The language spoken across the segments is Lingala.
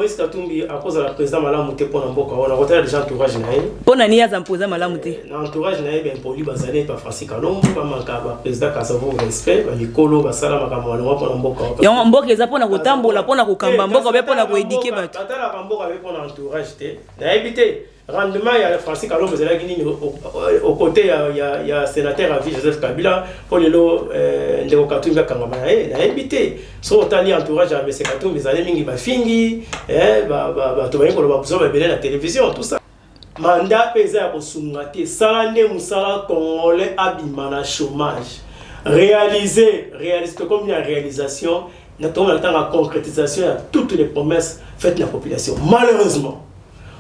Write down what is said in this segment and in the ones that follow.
Moïse Katumbi à cause de la président Malamuté pour Namboka, on a retrouvé déjà entourage naï. Pour nani ya zampoza Malamuté. Entourage naï bien poli bazalé par Francis Kalombo, pas manka président Kasavo respect, ba Nikolo basala makamwa pour Namboka. Ya Mboka eza pour na kotambola pour na kokamba Mboka be pour na koédiquer bato. Tata la Mboka be pour entourage té. Na éviter rendement il y a Francis Kalombo zela kini au côté il y a sénateur à vie Joseph Kabila pour le ndeko Katumbi kangama na éviter. So tali entourage à monsieur Katumbi zali mingi ba fingi ba to bayiko ba buzo ba belé la télévision tout ça. Mandat pesa ya kosungate salande musala congolais abimana chômage. Réaliser comme une réalisation, nous avons la concrétisation de toutes les promesses faites à la population.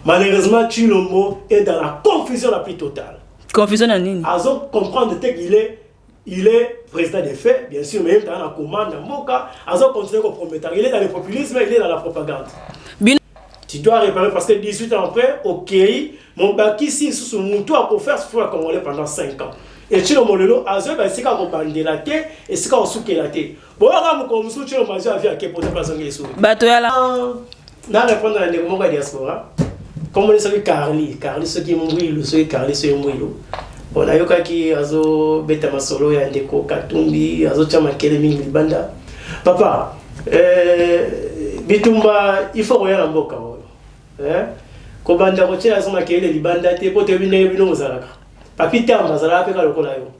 Malheureusement, Chilombo est dans la confusion la plus totale. Confusion en ligne. Azo comprendre qu'il est président des faits, bien sûr, mais il est dans la commande, dans mon cas. Azo continue à compromettre. Il est dans le populisme, il est dans la propagande. Bien. Tu dois réparer parce que 18 ans après, ok, mon baki si sous mon toit pour faire ce qu'il faut congolais pendant 5 ans. Et tu le molelo, azo ba sika ko bandela te, et sika ko sukela te. Bon, on comme sous tu le manger avec à pour pas son yesu. Bato ya la. Na répondre à l'égo monga diaspora. Comme les ceux Carly ceux qui m'ouillent, ceux qui Carly ceux qui m'ouillent. Bon, na yoka ki azo beta masolo ya ndeko Katumbi, azo chama kele mingi banda. Papa, bitumba il faut regarder mboka. Ko banda ko tshela soma kele libanda te po te bine bino mozalaka. Papi tamba zala pe ka lokola yo.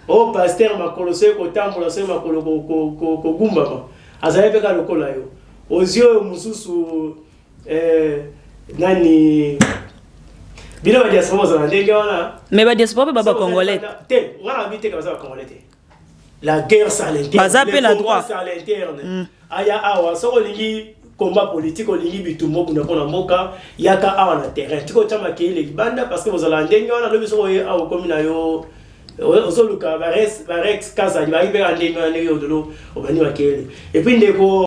O pasteur makolo se ko tambola se makolo ko gumbama. Azala pe ka lokola yo. Ozio mususu nani bino ba diaspora zala ndenge wana. Mais ba diaspora baba congolais. Te, ngana bité ka za congolais te. La guerre c'est à l'interne. Baza pe na droit. C'est à l'interne. Aya awa so lingi combat politique au lingi bitumbo kuna pona mboka yaka awa na terrain tiko chama ke ile libanda parce que vous allez ndenge wana lobi so awa komina yo ozoluka barex kaza ba ibe ndenge wana yo dolo obani wakele et puis ndeko.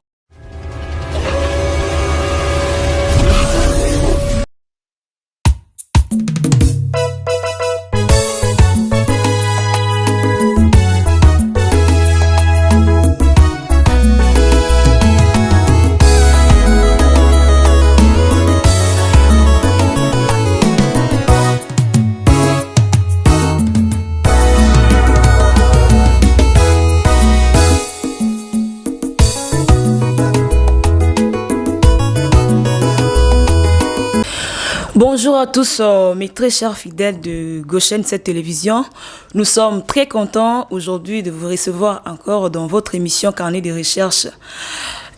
Bonjour à tous mes très chers fidèles de Goshen cette télévision. Nous sommes très contents aujourd'hui de vous recevoir encore dans votre émission Carnet de recherche.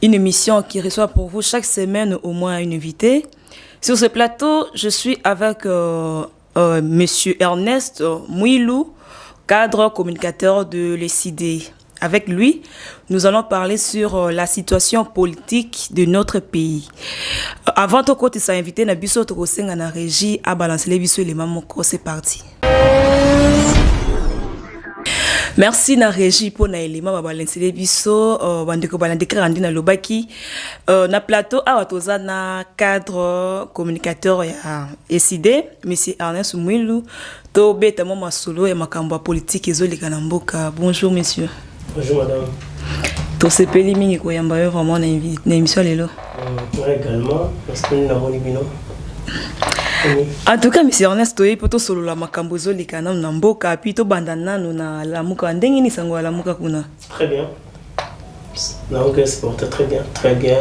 Une émission qui reçoit pour vous chaque semaine au moins une invitée. Sur ce plateau, je suis avec Monsieur Ernest Mouilou, cadre communicateur de l'ECD. Avec lui, nous allons parler sur la situation politique de notre pays. Avant tout, quand il s'est invité, na biso to kosenga na régie à balancer les biso les mamoko, c'est parti. Merci na régie pour na élément ba balancer les biso bandeko balandeka randi na lobaki na plateau a watoza na cadre communicateur ya ECD monsieur Ernest Mouilou to beta mama solo ya makambo politique ezoleka na mboka. Bonjour monsieur. Bonjour madame. Tout ce pays mingi ko yamba yo vraiment na émission lelo. Également parce que nous avons libino. En tout cas monsieur Ernest toyi poto solo la makambo zoleka na mboka puis to bandana no na lamuka ndenge ni sango la muka kuna. Très bien. Donc se porte très bien, très bien.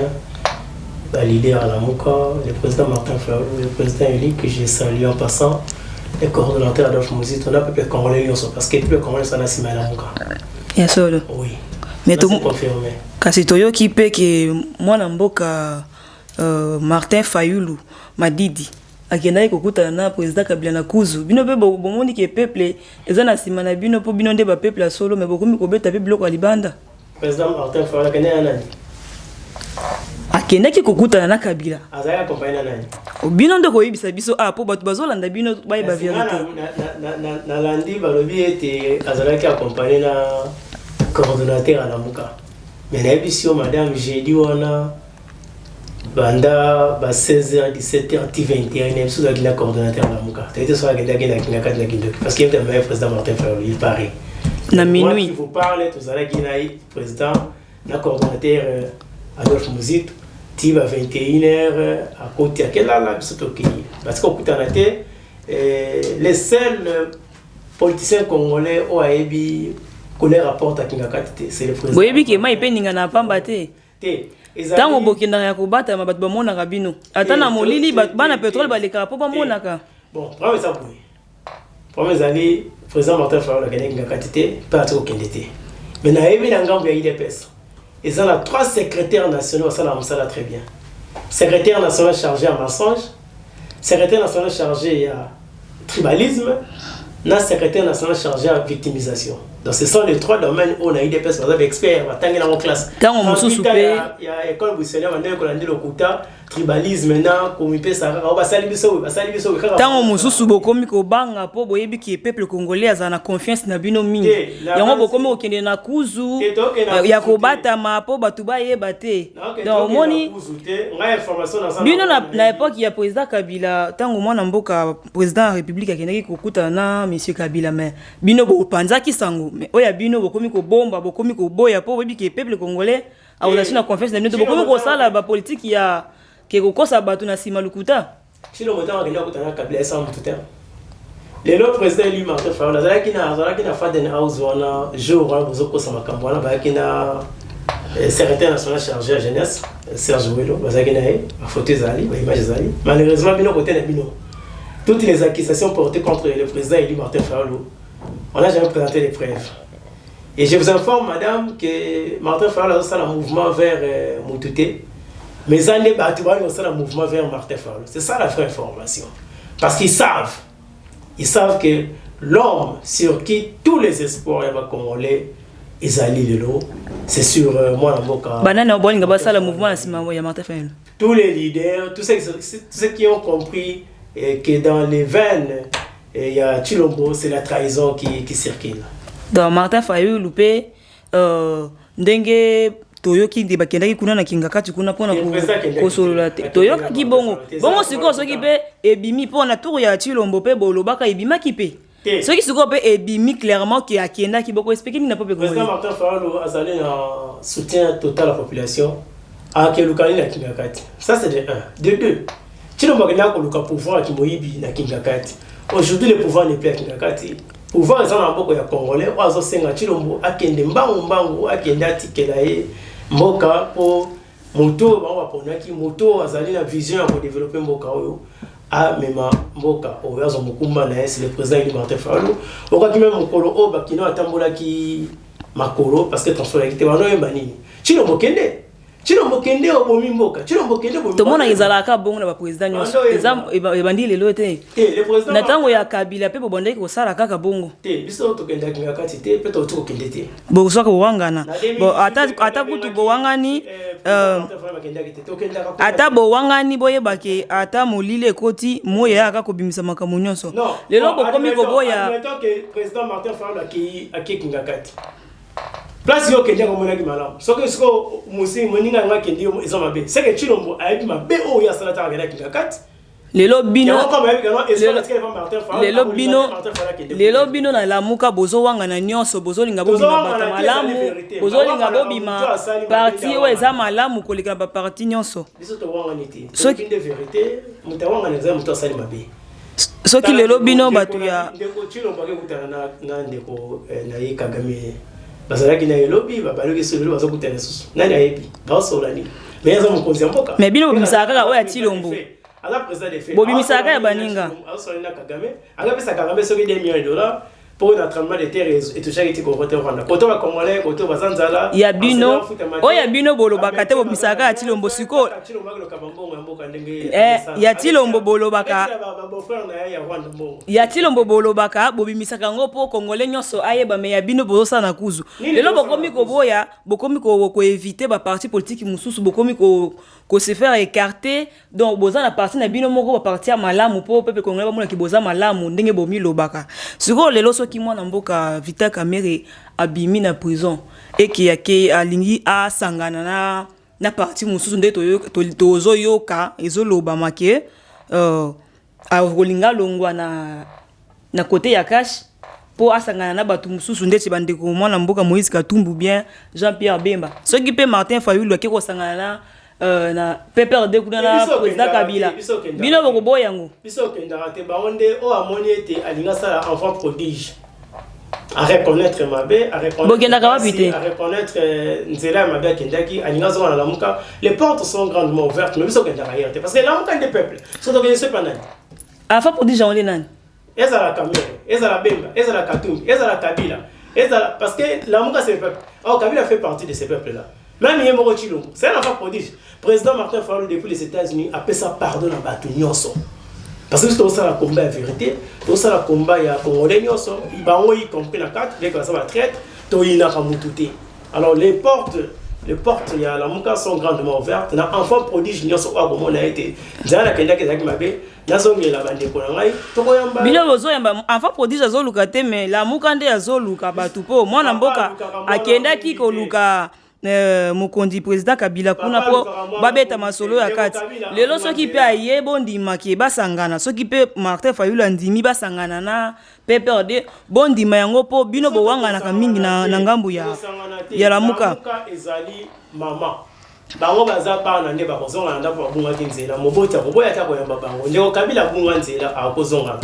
La leader à la muka, le président Martin Fayulu, le président Eli que j'ai salué en passant. Les coordonnateurs Adolphe Mouzit, on a peu de Congolais parce que peu de Congolais sont assis à la muka. Bien sûr. Oui. Mais tout confirmé. Kasi toyo ki pe ke mwana mboka Martin Fayulu Madidi akenda ikokuta na président Kabila na kuzu bino pe bomoni ke peuple eza na sima na bino po bino nde ba peuple solo mais bokomi kobeta pe biloko ya libanda. Président Martin Fayulu akenda nani? Akenda ki kokuta na Kabila. Azaya accompagner nani? Bino nde koyibisa biso po bato bazolanda bino ba vérité. Na landi balobi ete azalaki accompagner na coordonnateur à la Mouka. Mais l'ébission, madame, j'ai dit on a banda 16h, 17h, 21h, même sous la coordonnateur à la Mouka. Tu as sur la parce qu'il y a un président Martin Fayulu, il paraît. Na minuit. Qui vous parle, tout ça, le président, le coordonnateur Adolphe Mouzit, tiba 21h à côté à quelle là parce qu'on coûte les seuls politiciens congolais au Aebi connaît rapport à Kingakati c'est le président. Oui que mai pe ninga na pamba te tango bokenda ya kobata mabatu bamona kabino ata na molili bana pétrole baleka po bamona ka bon premier ça pour premier année président Martin Fayulu la Kingakati te pas trop kendete mais na Aebi na ngambo ya IDPS ils ont 3 secrétaires nationaux ça la très bien secrétaire national chargé à mensonge secrétaire national chargé à tribalisme na secrétaire national chargé à victimisation. Donc ce sont les 3 domaines où on a eu des personnes experts, tangi na classe. Tant on mususu pe il y a école Bousselier on ko landi lokuta tribalisme na komité sara ba sali biso kaka. Tant on mususu bokomi ko banga po boyebi ki peuple congolais azana confiance na bino mingi. Yango bokomi okende na kuzu ya ko bata ma po batu ba yeba te. Donc moni bino na époque ya président Kabila tango mwana mboka président république akendaki kokuta na monsieur Kabila mais bino bo panzaki sango mais oya bino bokomi ko bomba bokomi ko boya po boyebi ki peuple congolais a aussi na confiance na bino bokomi ko sala ba politique ya ke kokosa batu na sima lukuta chilo motanga kenda kutana Kabila sans tout le président lui Martin Fayulu azalaki na Faden House wana jour wana bozoko sa makambo wana ba kina secrétaire national chargé à jeunesse Serge Welo bazaki na photo zali ba image zali malheureusement bino côté na bino toutes les accusations portées contre le président élu Martin Fayulu on n'a jamais présenté les preuves et je vous informe madame que Martin Fayulu a fait un mouvement vers Moutouté mais ça n'est pas un mouvement vers Martin Fayulu. C'est ça la vraie information. Parce qu'ils savent que l'homme sur qui tous les espoirs congolais ils allient de l'eau, c'est sur moi la Moka. Le mouvement Martin Fayulu. Tous les leaders, tous ceux qui ont compris que dans les veines, il y a Chilombo, c'est la trahison qui circule. Dans Martin Fayulu, Dengue. Toyoki de bakendaki kuna na Kingakati kuna pona ko solola te toyoka ki bongo siko soki pe ebimi pona tour ya Chilombo pe bolobaka ebima ki pe soki siko pe ebimi clairement ki akenda ki boko expliquer na peuple congolais. Président Martin Fayulu azali na soutien total à la population a ke lukali na Kingakati ça c'est de 1 de 2 Chilombo kena ko luka pouvoir ki moyibi na Kingakati aujourd'hui le pouvoir n'est plus à Kingakati pouvoir ezana na boko ya congolais oazo senga Chilombo akende mbangu akende atikela ye mboka po moto ba waponaki moto azali na vision pour développer mboka oyo a mema mboka oyo azo mukumba na c'est le président de Martin Fayulu okaki même mokolo o bakino atambola ki makolo parce que transfert ekité wana yeba nini Chilombo kende obomi mboka Chilombo kende bomi to mona ezalaka bongo na ba président nyonso ebandi lelo te na tango ya Kabila pe bobondeki ko sala kaka bongo te biso to kenda Kingakati te pe to kende te bo soka wangana bo ata kutu bo wangani ata bo wangani boyeba ke ata molile koti moya aka ko bimisa makambo nyonso lelo bokomi ko boya président Martin Fayulu aki Kingakati place yo kende ko monaki malamu soko musi moninga ngakendi yo ezamabe c'est que Chilombo ayebi mabe o ya sala ta ngana Kingakati lelo bino na lamuka bozo wanga na nyonso bozo linga bobima bata malamu bozo linga bobima parti o eza malamu koleka ba parti nyonso biso to wanga niti soki de vérité mutawanga na zamu to sali mabe soki lelo bino batu ya ndeko Chilombo akutana na ndeko na ye Kagame bazalaki na elobi babaloki solo bazokutana susu nani ayebi basolani mais yaza mokonzi ya mboka mais bino bobimisaka kaka oya Chilombo ala président de fait bobimisaka ya baninga asolani na Kagame akapesa Kagame soki $2 millions pour un tremblement de terre et tout ça qui était côté Rwanda côté ba congolais côté ba zanzala ya bino oya bino bolobaka te bobimisaka ya Chilombo siko ya Chilombo bolobaka ya Chilombo bolobaka bobimisaka ngo po congolais nyonso ayeba me ya bino bozosa na kuzu lelo bokomi ko boya bokomi ko éviter ba parti politique mususu bokomi ko se faire écarter donc boza na parti na bino moko ba parti ya malamu po peuple congolais ba mona ki boza malamu ndenge bomi lobaka siko lelo ki mwana mboka Vital Kamerhe abimi na prison et qui yake alingi a sangana na parti mususu nde tozo yoka ezoloba make a rolinga longwa na côté ya cash po asangana na batu mususu nde ti bandeko mwana mboka Moïse Katumbu bien Jean-Pierre Bemba soki pe Martin Fayulu akeko sangana na PPRD kuna na président Kabila bino boko boyango biso kendaka te baonde o amoni ete alinga sala enfant prodige à reconnaître Mabé, à reconnaître Nzela Mabé Kendaki, à Ningazon à la Mouka, les portes sont grandement ouvertes, mais ils sont parce que la Mouka des peuples sont organisés pendant. Enfin pour dire Jean Lenan. Ils à la Cameroun, ils à la Bemba, ils à la Katoum, ils à la Kabila, parce que la Mouka c'est le peuple. Or Kabila fait partie de ces peuples-là. Même Yemoro Chilombo, c'est un enfant prodige. Président Martin Fayulu depuis les États-Unis a fait ça pardon à Batu Nyonso. Parce que c'est aussi la combat la vérité, c'est aussi la combat ya Congolais Nyonso, ils ont y compris la carte, dès que ça va traite, toyina kamutute. Alors les portes il y a la Mouka sont grandement ouvertes. Na enfant prodige Nyonso wa gomo na été. Zana kenda ke zaki mabe, na songi la bande ko ngai, to koyamba. Bilo bozo yamba enfant prodige azoluka te mais la Mouka nde azoluka batu po mwana mboka akenda ki ko luka mokondi président Kabila kuna po babeta masolo ya kati lelo soki pe aye bondima ke basangana soki pe Martin Fayulu andimi basangana na PPRD bondima yango po bino bo wangana ka mingi na ngambu ya la Mouka ezali mama bango baza pa na nde ba kozonga na ba bunga kinzela mobota boya ta koyamba bango ndeko Kabila bunga nzela akozonga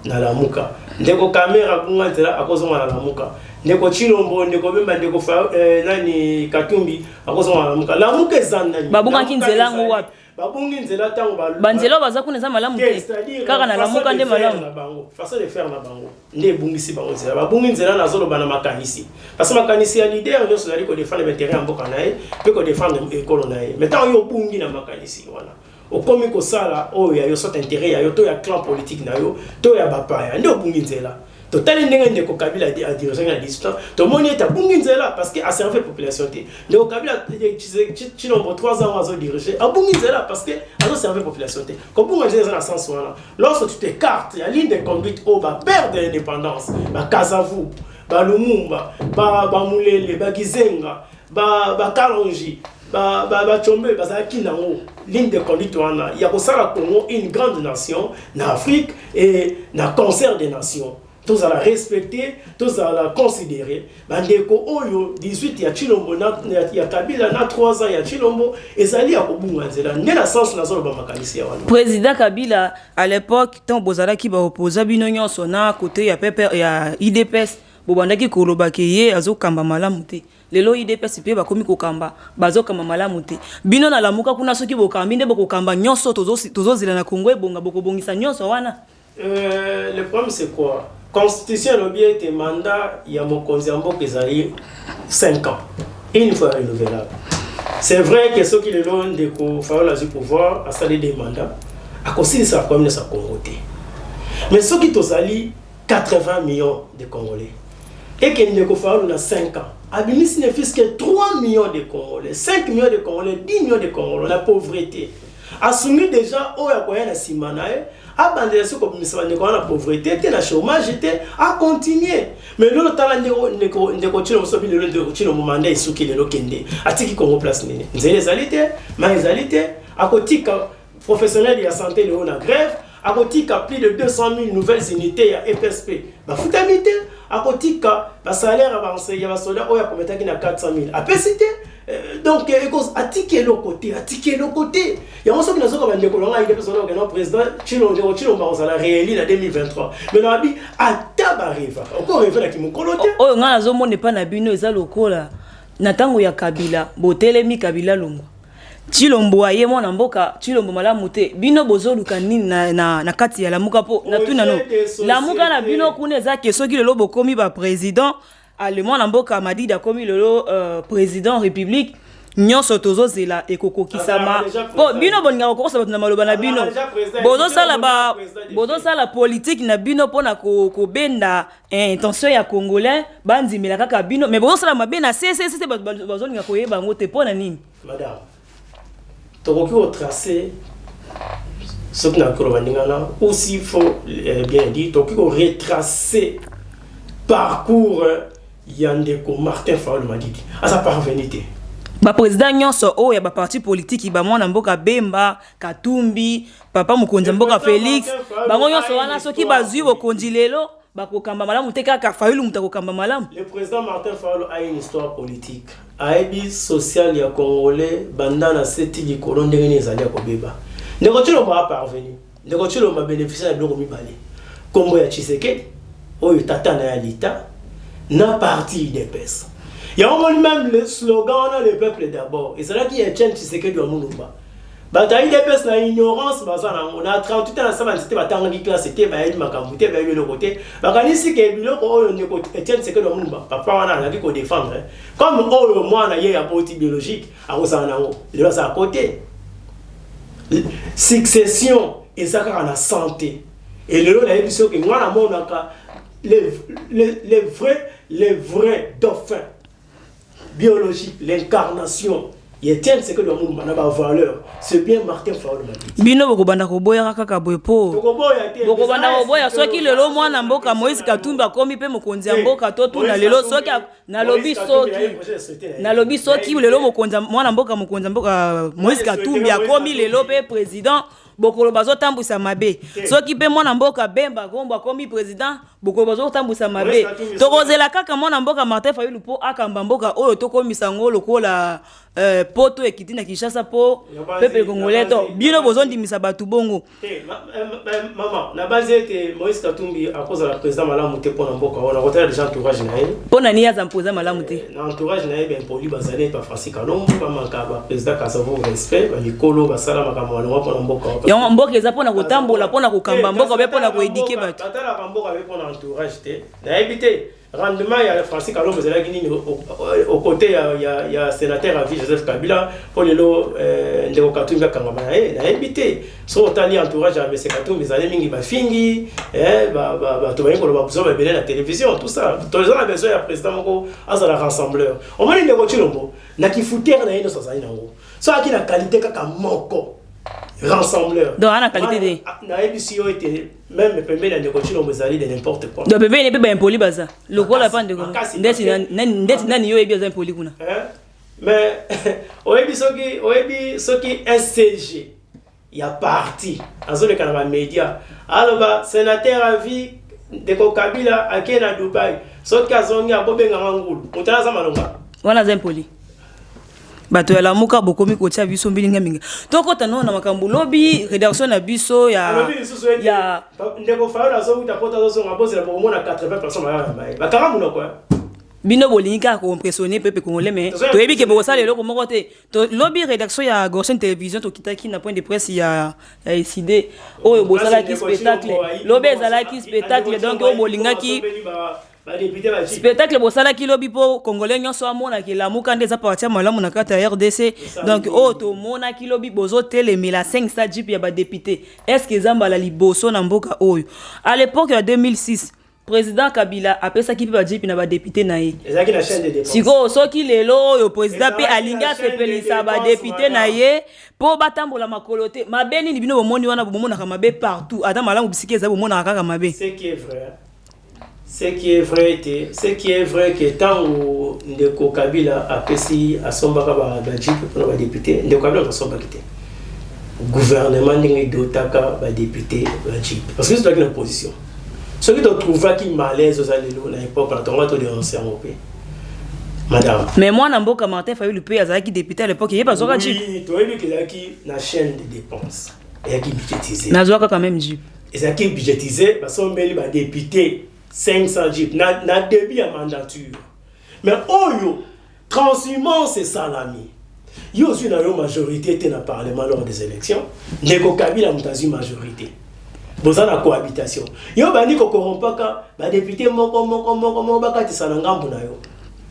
na la Mouka ndeko kamera bunga nzela akozonga na la Mouka ndeko Chilombo ndeko Bemba ndeko nani Katumbi akozonga la Mouka la Mouka ezana babunga kinzela ngo wapi babunga nzela tango banzela baza kuna za malamu te kaka na la Mouka nde malamu façon de faire na bango nde bungisi bango nzela babunga nzela na zolo bana makanisi parce que makanisi ya leader yo sozali ko défendre l'intérêt ya mboka nae pe ko défendre école nae mais tant yo bungi na makanisi wana okomi ko sala o ya yo sot intérêt ya yo to ya clan politique na yo to ya bapaya nde bungi nzela total ndenge ko Kabila a dirigé la discussion to moni eta bungi nzela parce que a servi population te ndeko Kabila Chilombo 3 ans azo diriger a bungi nzela parce que azo servi population te ko bungi nzela na sens wana lorsque tu t'écartes ya ligne de conduite au ba perdre l'indépendance ba Kasavu ba Lumumba ba Mulele ba Gizenga ba Kalonji ba Chombe ba Zaki nango ligne de conduite wana ya ko sala Congo une grande nation na Afrique et na concert des nations. Tous à la respecter, tous à la considérer. Bandeko Oyo, 18 ya Chilombo, ya Kabila, na 3 ans ya Chilombo, et ça y a Kobunga Nzela. N'est la sens na zolo ba makanisi ya wana. Président Kabila, à l'époque, tant Bozala qui va opposer Binonyon Sona, côté ya Pepe, ya IDPS, Bobandaki Kolobakeye, Azo Kamba Malamuté. Lelo IDPS pe bakomi kokamba bazo kamba malamu te bino na la Mouka kuna soki bokambi nde bokokamba nyonso tozozila na Kongo ebonga bokobongisa nyonso wana. Le problème c'est quoi? Constitution lobby était mandat il y a mon konzambo qui ezali 5 ans une fois renouvelable. C'est vrai que ceux qui le long de ko faire le pouvoir a salé des mandats à cause ça comme ça Congo te. Mais ceux qui tozali 80 millions de Congolais et qui ne ko faire na 5 ans. Abimisi ne fils que 3 millions de Congolais, 5 millions de Congolais, 10 millions de Congolais, la pauvreté. Assumé déjà, au Yakoya na Simanae, abandonner ce comme la pauvreté, la chômage, à continuer. Mais l'autre talent ne continue à se faire le moment où il faut qu'il ait à tiki Congo place. Les alités, mais alités, à côté professionnels de la santé, le a grève, à côté plus de 200 000 nouvelles unités à EPSP, bah foutamité. À côté le salaire avancé, il y a un soldat qui a 400 000. À pesité, donc à ticket le côté, il y a un seul qui n'a pas de le président Chilombo a réélu en 2023. Mais on a dit à Tabariva, encore révéler qui me colote. Oh, on a zomo n'est pas nabino eza lokola. Natango ya Kabila, botelemi Kabila longo. Chilombo aye mwana mboka Chilombo malamu te bino bozoluka nini na kati ya la Mouka po na tuna no la Mouka na bino kuna eza ke soki lelo bokomi ba président ale mwana mboka Madida komi lelo président république nyonso tozozela ekokokisama po bino boninga kokosa bato na maloba na bino bozosala politique na bino pona ko benda intention ya congolais bandimela kaka bino mais bozosala mabe na CCC bazoninga koyeba ngo te pona nini madame. Donc, au tracé, ce que nous avons aussi faut bien dire, donc on retracer parcours Yandeko Martin Fayulu m'a dit à sa parvenité. Ba président nyonso o ya ba parti politique ba mwana mboka Bemba, Katumbi, papa Mukonzi mboka Félix, bango nyonso wana soki bazui bokonzi lelo bakokamba malamu te kaka Fayulu mutako kamba malamu. Le président Martin Fayulu a une histoire politique aibi social ya congolais bandana seti likolo ndenge ezali ya kobeba ndeko Tshilombo a parvenu ndeko Tshilombo bénéficier ya biloko mibale kombo ya Tshisekedi oyo tata na ya lita na parti UDPS. Il y a même le slogan le peuple d'abord et c'est là qu'il y a Etienne Tshisekedi wa Mulumba. Bataille UDPS na ignorance bazana on a 38 ans ensemble c'était batanga di classe c'était ba yedi makambu te ba yelo côté bakanisi ke biloko oyo ndeko Etienne Tshisekedi wa Mulumba papa wana na ko défendre comme oyo mwana ye ya politique biologique akosana nango le ça à côté succession et ça quand la santé et le la émission que mwana monaka les vrais dauphins biologiques, l'incarnation. Il tient ce que le monde a valeur. C'est bien Martin Fayulu. Bino bokobanda koboya kaka boyepo. Bokobanda koboya soki lelo mwana mboka Moïse Katumbi akomi pe mokonzi ya mboka to tuna lelo soki na lobi soki lelo mokonzi mwana mboka mokonzi mboka Moïse Katumbi akomi lelo pe président bokolo bazo tambwisa mabe soki pe mwana mboka Bemba Gombo akomi président bokolo bazo tambwisa mabe tokozela kaka mwana mboka Martin Fayulu po akamba mboka oyo tokomisa ngo lokola poto ekiti na Kinshasa po peuple congolais to bino bozondimisa batu bongo maman na base ete Moïse Katumbi akoza la président malamu te pona mboka ona kotela déjà entourage na ye pona ni aza président malamu te na entourage na ye ben poli bazale pa Francis Kalombo ba makaba président Kasavo respect ba Nikolo basala makambo wana pona mboka yango mboka eza pona kotambola pona kokamba mboka be pona koéduquer batu tata la mboka be pona entourage te na ebité rendement il y a Francis Kalombo zela kini au côté il y a sénateur à vie Joseph Kabila pour le ndeko Katumbi kangama na ebité so tali entourage à monsieur Katumbi zali mingi ba fingi ba to bayiko ba buzo ba belé la télévision tout ça tous les gens a besoin ya président moko azala rassembleur on moni ndeko Tshilombo na kifutere na yino sazali nango so akina qualité kaka moko rassembleur donc ana qualité de na ebisi était même pembe na ndeko Tshilombo zali de n'importe quoi donc pembe ne peut pas impoli baza lokola pa ndeko ndeti nani yo ebi za impoli kuna mais oyebi soki SCG ya parti azole kana ba média aloba sénateur à vie ndeko Kabila akena Dubai soki azongi abobenga ngangulu mutana za malonga wana za impoli bato ya lamuka bokomi kotia biso mbilinga minga tokota no na makambo lobi rédaction na biso ya ndeko Fayulu azoku tapota zo ngabozela bokomona 80% ba karamu na quoi bino bolinga ko impressionner peuple congolais mais to yebi ke boko sala eloko moko te to lobby rédaction ya Goshen télévision to kitaki na point de presse ya SID oyo bosala ki spectacle lobby ezala ki spectacle donc o bolinga ki spectacle bosala ki lobby po congolais nyonso amona ki lamuka ndeza partir malamu na kata ya RDC donc o to mona ki lobby bozo telemela 500 jip ya ba député est-ce que zamba la liboso na mboka oyo à l'époque ya 2006 président Kabila après ça qui peut dire na ba député na ye ezaki na chaîne de dépenses siko soki lelo yo président pe alinga sepelisa ba député na ye po batambola makolote mabeni ni bino bomoni wana bomona ka mabe partout ata malamu bisike za bomona kaka mabe ce qui est vrai que tant ndeko Kabila apesi asomba ka ba jipe pour ba député ndeko Kabila asomba kité gouvernement ndenge dotaka ba député ba jipe parce que c'est toi qui est en opposition. Ce qui te trouve qui malaise aux années à l'époque, quand on va te dénoncer en paix. Madame. Mais moi, Namboka Martin Fayulu paye à qui député à l'époque, il n'y a pas de Jeep. Oui, tu as vu qu'il y a qui la chaîne de dépenses. Il y a qui budgétisé. Mais il y a quand même Jeep. Il y a qui budgétisé parce qu'on met les députés 500 Jeep. N'a début à mandature. Mais oh yo, transhumance et salami. Il y a aussi une majorité dans le Parlement lors des élections. Ndeko Kabila a une majorité. Boza na cohabitation yo bani ko korompaka ba député moko bakati sana ngambu na yo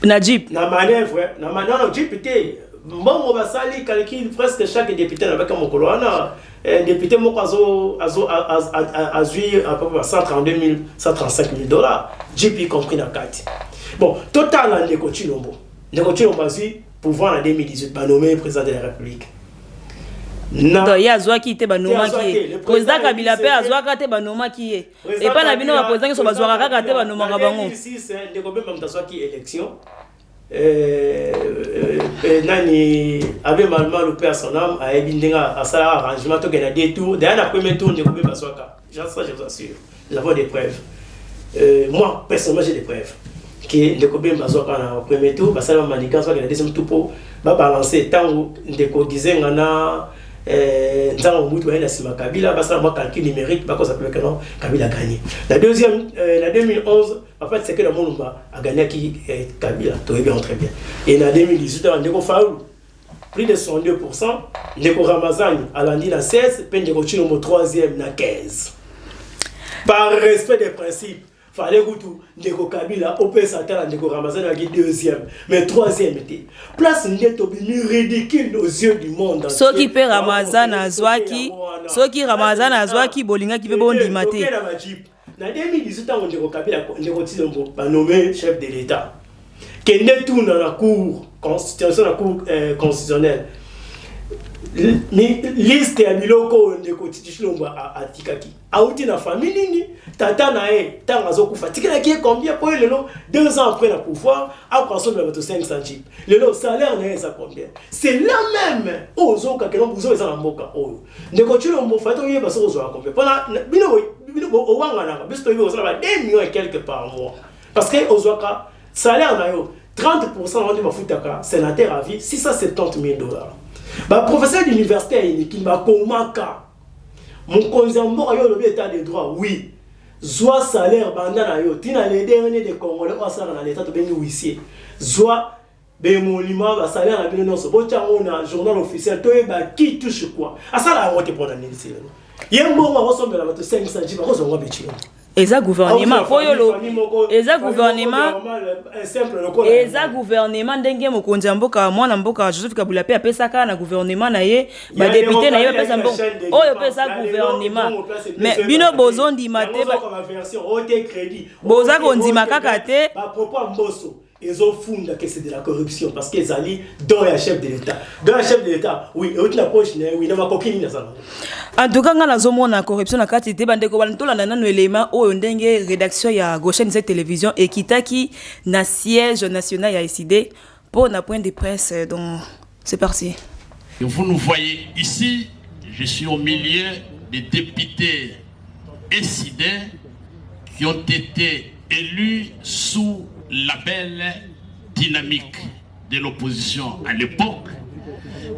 na jeep na manœuvre na non jeep té mbongo basali calcul presque chaque député na baka mokolo wana député moko azui à peu près 135 000 dollars jeep y compris na kati bon total en ndeko Tshilombo azui pouvoir en 2018 ba nommé président de la République. Non, il y a Zoa qui était banoma qui est. Président Kabila pe azwaka te banoma qui est. Et pas na bino ba président so bazwaka kaka te banoma ka bango. 2006 ndeko be mtamtaswa ki élection. Nani abe malma le père son âme a ebindenga asala arrangement to gagner des tours. D'ailleurs la premier tour ndeko be baswaka. Je vous assure. Nous avons des preuves. Moi personnellement j'ai des preuves. que ndeko Bemba zoka na premier tour parce que la manigance va que la deuxième tour pour ba balancer tant ndeko disait ngana nzango mutu ba ina sima Kabila parce que moi calcul numérique ba ko ça peut que non Kabila a gagné. La deuxième la 2011 en fait c'est que le Mulumba a gagné qui Kabila tout est bien très bien. Et la 2018 ndeko Faoulou plus de 102%, ndeko Ramazani a lundi la 16 puis ndeko Chilombo 3e na 15. Par respect des principes fallait que tout ndeko Kabila opé Satan ndeko Ramazani a gagné 2e mais 3e était place ndeto bini ridicule aux yeux du monde entier. Ceux qui paient Ramazani azwaki ceux qui Ramazani azwaki bolinga qui peut bon dimater na 2018 ans ndeko Kabila ndeko Chilombo ba nommé chef de l'état kende tout dans la cour constitution la cour constitutionnelle ni liste ya biloko ndeko Chilombo a tikaki auti na famille nini tata na e tanga zokufa tikela ki combien pour le 2 ans après le pouvoir a consommé la 500 jeep le salaire na ça combien c'est là même ozoka que non buzo ezala mboka oyo ndeko Chilombo fato yeba so ozoka combien pendant bino owanga na bisto yo osala 2 millions et quelques par mois parce que ozoka salaire na yo 30% on dit bafutaka sénateur à vie $670,000. Bah professeur d'université qui m'a komaka mon konzambo yo le état de droit oui zoa salaire bandana yo tina les derniers des Congolais au salaire dans l'état de beni huissier zoa be monument ba salaire na bino non so bocha on a journal officiel to ba qui touche quoi à ça la rote pour l'année c'est yembo on ressemble à la 500 jiba ko zo ngwa bechilo eza gouvernement poyolo eza gouvernement eza gouvernement ndenge mokonzi ya mboka mwana mboka Joseph Kabila pe apesaka na gouvernement na ye ba député na ye pesa mbongo oyo pesa gouvernement mais bino bozondima te boza kondima kaka te ba propos mboso ils ont fondé que c'est de la corruption parce qu'ils allaient dans le chef de l'État. Dans le chef de l'État, oui, et la poche, oui, dans ma coquine, en tout cas, la zone la corruption na kati te bande ko bantola na nanu élément o ndenge rédaction ya Goshen cette télévision et kitaki na siège national ya ICD pour na point de presse donc c'est parti. Et vous nous voyez ici, je suis au milieu des députés ICD qui ont été élus sous la belle dynamique de l'opposition à l'époque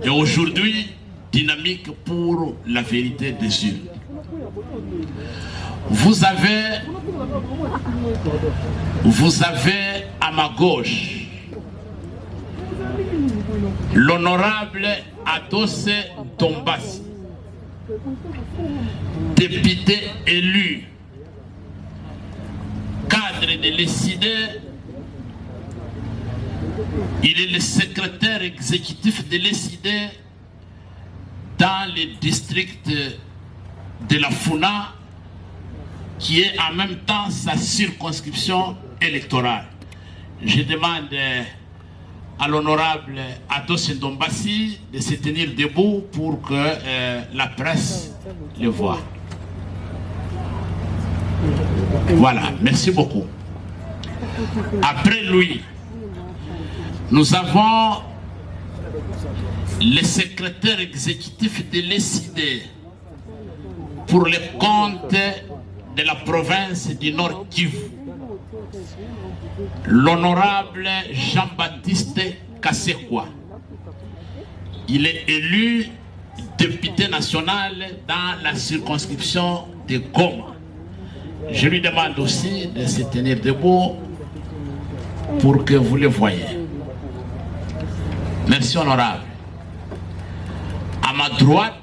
et aujourd'hui dynamique pour la vérité des urnes. Vous avez à ma gauche l'honorable Adosse Ndombassi, député élu, cadre de l'ECD. Il est le secrétaire exécutif de l'ECD dans le district de la Funa, qui est en même temps sa circonscription électorale. Je demande à l'honorable Adosse Ndombassi de se tenir debout pour que la presse le voie. Voilà, merci beaucoup. Après lui, nous avons le secrétaire exécutif de l'ECD pour les comptes de la province du Nord Kivu, l'honorable Jean-Baptiste Kassekwa. Il est élu député national dans la circonscription de Goma. Je lui demande aussi de se tenir debout pour que vous le voyez. Merci honorable. À ma droite,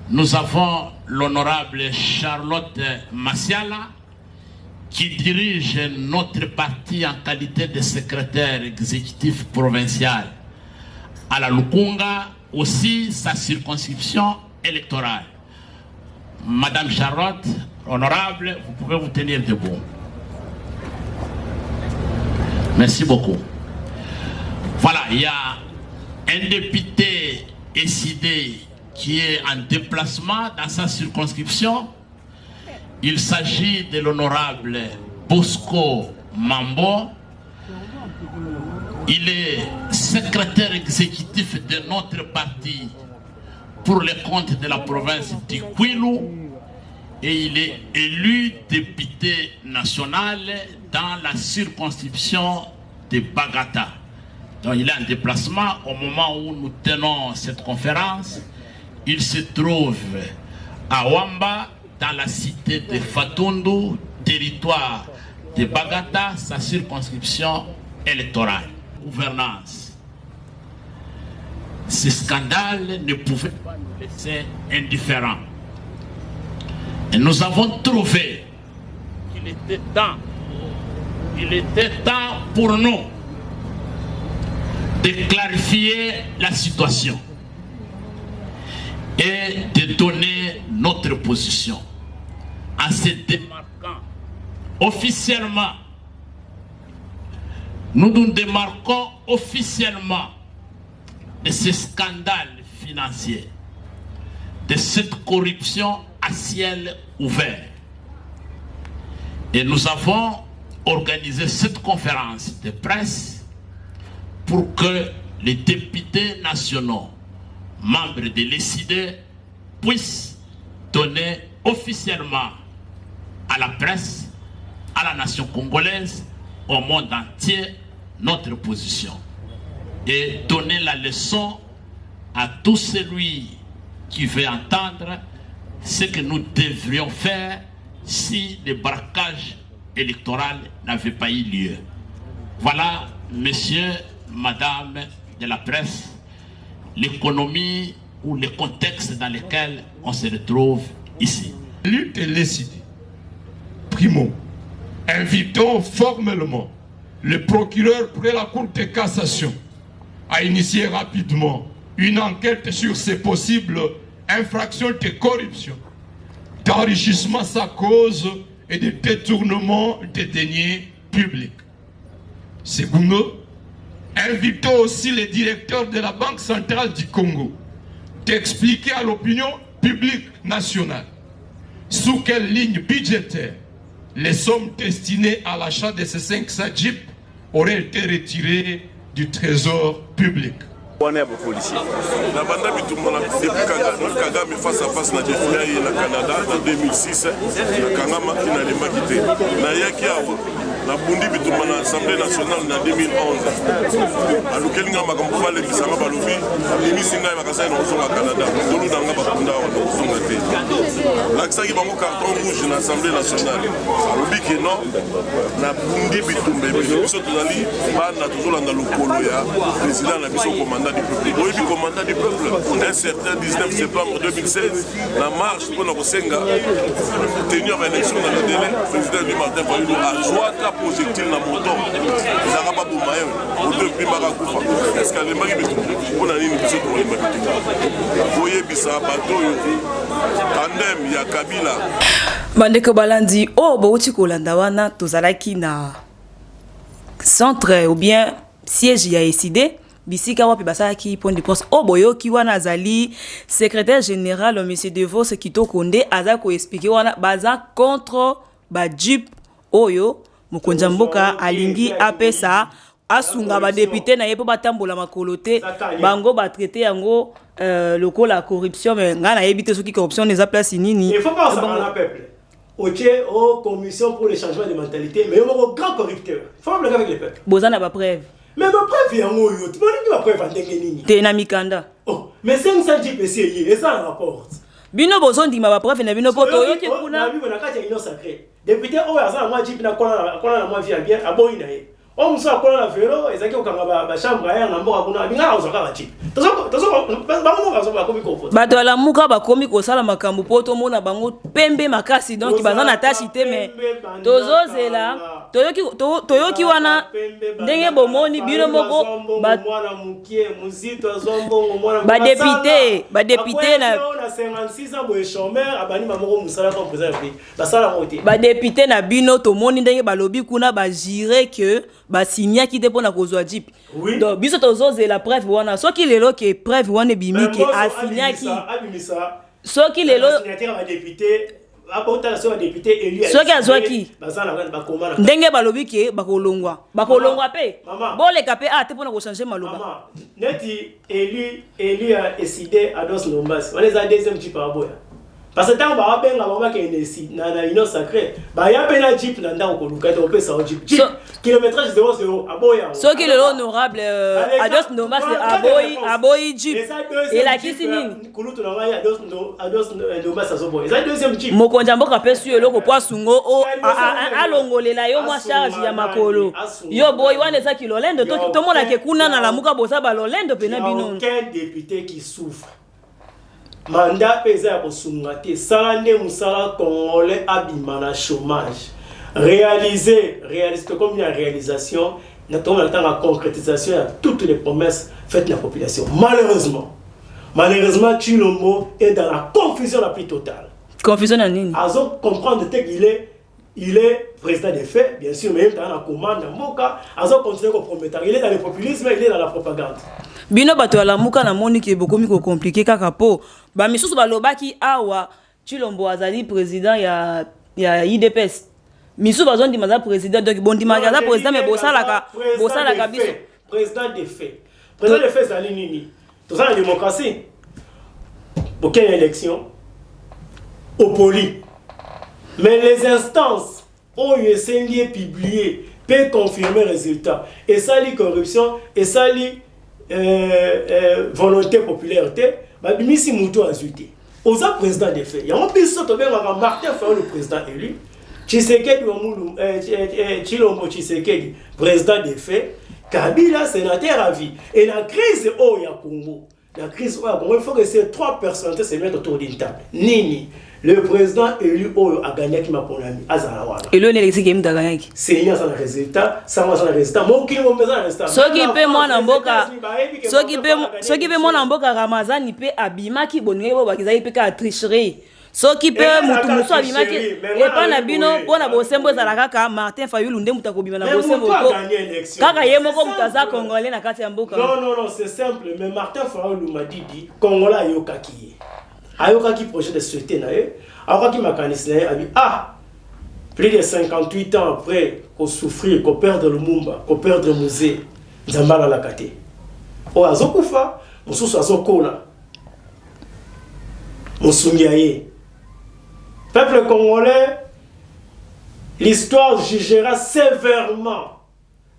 nous avons l'honorable Charlotte Massiala qui dirige notre parti en qualité de secrétaire exécutif provincial à la Lukunga, aussi sa circonscription électorale. Madame Charlotte, honorable, vous pouvez vous tenir debout. Merci beaucoup. Voilà, il y a un député SID qui est en déplacement dans sa circonscription. Il s'agit de l'honorable Bosco Mambo. Il est secrétaire exécutif de notre parti pour les comptes de la province du Kwilu. et il est élu député national dans la circonscription de Bagata. Donc il est en déplacement au moment où nous tenons cette conférence. Il se trouve à Wamba, dans la cité de Fatundu, territoire de Bagata, sa circonscription électorale. Gouvernance. Ce scandale ne pouvait pas nous laisser indifférents. Et nous avons trouvé qu'il était temps pour nous de clarifier la situation et de donner notre position en se démarquant officiellement. Nous nous démarquons officiellement de ce scandale financier, de cette corruption à ciel ouvert. Et nous avons organisé cette conférence de presse pour que les députés nationaux, membres de l'ECID, puissent donner officiellement à la presse, à la nation congolaise, au monde entier, notre position. Et donner la leçon à tout celui qui veut entendre ce que nous devrions faire si le braquage électoral n'avait pas eu lieu. Voilà, messieurs, madame de la presse, l'économie ou le contexte dans lequel on se retrouve ici. Lutte et l'ECID. Primo, invitons formellement le procureur près la Cour de cassation à initier rapidement une enquête sur ces possibles infractions de corruption, d'enrichissement sans cause et de détournement des deniers publics. Secondo, invitons aussi les directeurs de la Banque centrale du Congo d'expliquer à l'opinion publique nationale sous quelle ligne budgétaire les sommes destinées à l'achat de ces 500 jeeps auraient été retirées du trésor public. wana ya policier na banda bitumona depuis Kagame face à face na défilé na Canada en 2006 na Kangama na lemaki te na yaki awa na bundi bitumona Assemblée nationale na 2011 alukeli nga makambo fale kisanga balobi amimisi ngai makasai na ozonga Canada tolu nanga bakunda wana ozonga te lakisaki bango carton rouge na Assemblée nationale alobi ke non na bundi bitumbe biso tozali bana tozolanda lokolo ya président na biso commandant du peuple. Oui, du commandant du peuple, un certain 19 septembre 2016, la marche pour nous tenir une élection dans le délai, le président du Martin Fayoulou a joué à projectile dans le moton. Ils n'ont pas boumaïen, ou deux bimara koufa. Est-ce qu'elle est mariée pour la ligne de ce tour? Vous voyez, Bissa, bateau, tandem, il y a Kabila. Bandeko balandi, oh, bauti kolanda wana, tozalaki na centre ou bien siège ya ECID. Bisika wapi basaki point de presse oboyo ki wana azali secrétaire général monsieur Devos Kito Konde aza ko expliquer wana baza contre ba jeep oyo mukonja mboka alingi apesa asunga ba député na yepo batambola makolote bango ba traiter yango lokola corruption mais ngana yebite soki corruption neza place nini il faut pas ça dans le peuple. OK, aux commission pour le changement de mentalité mais au grand corrupteur. Faut le avec les peuples. Bozana ba preuve. Mais ma preuve est en haut, tu m'as preuve en Tengenini. T'es na mikanda. Oh, mais 500 jeeps essayé, et ça rapporte. Bino bozo ndima ba preuve na bino poto yoki kuna. Na bino na kati ya union sacrée. Député o ya za moi jeep na kona na moi via bien aboyi na ye. O muso akona na vélo ezaki okanga ba chambre ya na mboka kuna binga ozaka ba jeep. Tozo ba mo ngazo ba komi ko. Bato ala muka ba komi ko sala makambo poto mona bango pembe makasi donc baza na tashi te mais tozo zela toyoki wana ndenge bomoni bino moko ba député na 56 ans boye chômeur abani mamoko musala comme président basala moté ba député na bino tomoni ndenge balobi kuna ba jure que ba signa ki te pona kozwa jeep donc biso tozo zela preuve wana soki lelo ke preuve wana bimi ke a signa ki soki lelo signature ba député apota la soa député élu soki azwaki ndenge balobi ke bakolongwa pe boleka pe te pona ko changer maloba neti élu a décidé à dos nombas on les a deuxième type à boya parce que tant ba benga ba ke nesi na union sacrée ba ya pena jeep na ndako koluka to pesa o jeep kilométrage 00 aboya ce qui est l'honorable Ados Ndomba c'est aboyi jeep et la kisi nini kulutu na ngai Ados Ndomba ça so boy ça deuxième jeep mokonja mboka pesu eloko kwa sungo o alongolela yo mwa charge ya makolo yo boy wana za kilolendo to mona ke kuna na lamuka bosa ba lolendo pena bino aucun député qui souffre mandat pesa ya kosungate sala nde musala congolais abimana chômage réaliser comme une réalisation notamment la concrétisation de toutes les promesses faites à la population. Malheureusement Tshilombo est dans la confusion la plus totale. Confusion à nini? Azo comprendre qu'il est président des faits, bien sûr, mais il est dans la commande dans Moka, Azo continue à compromettre. Il est dans le populisme, il est dans la propagande. Bino bato la muka na moni ki beaucoup mi ko compliqué kaka po ba misusu balobaki awa Tshilombo azali président ya IDPS misu bazon di maza président donc bon di maza président mais bosala ka biso président des faits zali nini tout ça la démocratie aucune élection au poli mais les instances ont essayé publier peut confirmer résultat et ça li corruption et ça li volonté populaire ba bimisi muto azuté aux président des faits il y a un biso to ben Martin Fayulu le président élu Tshisekedi Tshilombo Tshisekedi président des faits Kabila sénateur à vie et la crise au ya Congo il faut que ces trois personnes se mettent autour d'une table nini le président élu a gagné qui m'a pour l'ami Azarawana et le élection qui m'a gagné c'est il y a un résultat ça va un résultat mon qui me un résultat ce qui peut moi na mboka ce qui peut moi na mboka Ramazani peut abima ki bonne ba kiza peut ka tricherie ce qui peut mutu abima ki et pas na bino pona bosembo za la kaka Martin Fayulu nde muta ko bima na bosembo ko kaka yemo ko mutaza congolais na kati ya mboka non c'est simple mais Martin Fayulu m'a dit congolais yokaki ayoka qui projet de société na ye ayoka qui mécanisme na ye plus de 58 ans après qu'on souffrir qu'on perdre le mumba qu'on perdre le musée nzambala la kate o azokufa mususu azokola musungiaye peuple congolais l'histoire jugera sévèrement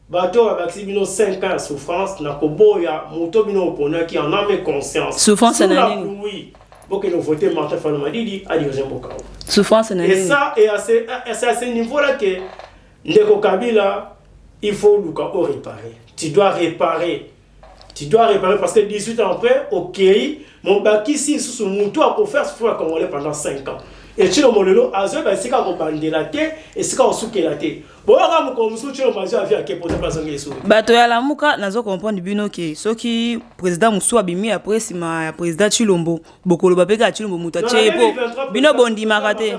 bato abaki bino 5 ans souffrance na koboya moto bino opona qui en a mes conscience souffrance na nini oui pour que nous votions Martin Fayulu Madidi à diriger Mboka. Souffrance na nini. Et ça et c'est à ce niveau là que Ndeko Kabila il faut Luka réparer. Tu dois réparer parce que 18 ans après OK mon baki si sous mon toit pour faire ce Congolais pendant 5 ans. Et tu le molelo azo ba sika ko bandela te et sika osukela te. Boka mo ko musu tu le maji avia ke pour pas sonner sous. Bato ya la muka nazo comprendre bino ke soki président musu abimi après sima ya président Tshilombo bokolo bapeka Tshilombo mutache po bino bondi makate.